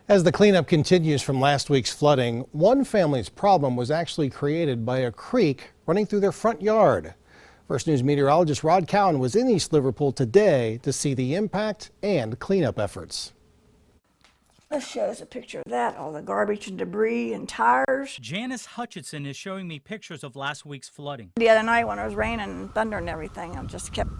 As the cleanup continues from last week's flooding, one family's problem was actually created by a creek running through their front yard. First News meteorologist Rod Cowan was in East Liverpool today to see the impact and cleanup efforts. This shows a picture of that, all the garbage and debris and tires. Janice Hutchinson is showing me pictures of last week's flooding. The other night when it was raining and thunder and everything, I just kept,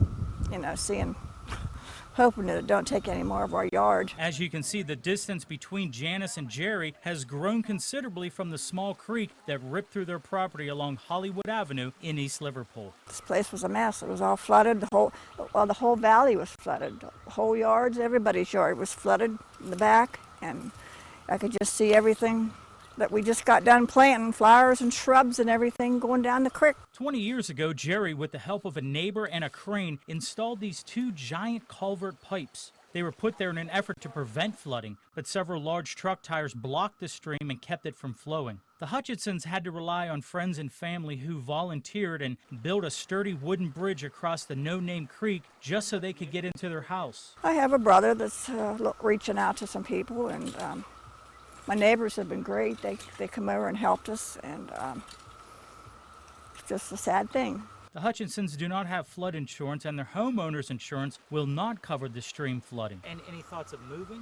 hoping that it don't take any more of our yard. As you can see, the distance between Janice and Jerry has grown considerably from the small creek that ripped through their property along Hollywood Avenue in East Liverpool. This place was a mess. It was all flooded. The whole valley was flooded. The whole yards, everybody's yard was flooded in the back, and I could just see everything that we just got done planting, flowers and shrubs and everything going down the creek. 20 years ago, Jerry, with the help of a neighbor and a crane, installed these two giant culvert pipes. They were put there in an effort to prevent flooding, but several large truck tires blocked the stream and kept it from flowing. The Hutchinsons had to rely on friends and family who volunteered and built a sturdy wooden bridge across the no-name creek just so they could get into their house. I have a brother that's reaching out to some people, and my neighbors have been great. They come over and helped us, and it's just a sad thing. The Hutchinsons do not have flood insurance, and their homeowner's insurance will not cover the stream flooding. And any thoughts of moving?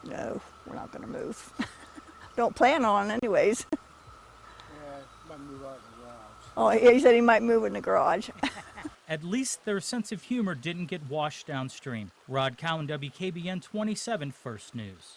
No, we're not going to move. Don't plan on it anyways. Yeah, might move out in the garage. Oh, he said he might move in the garage. At least their sense of humor didn't get washed downstream. Rod Cowan, WKBN 27 First News.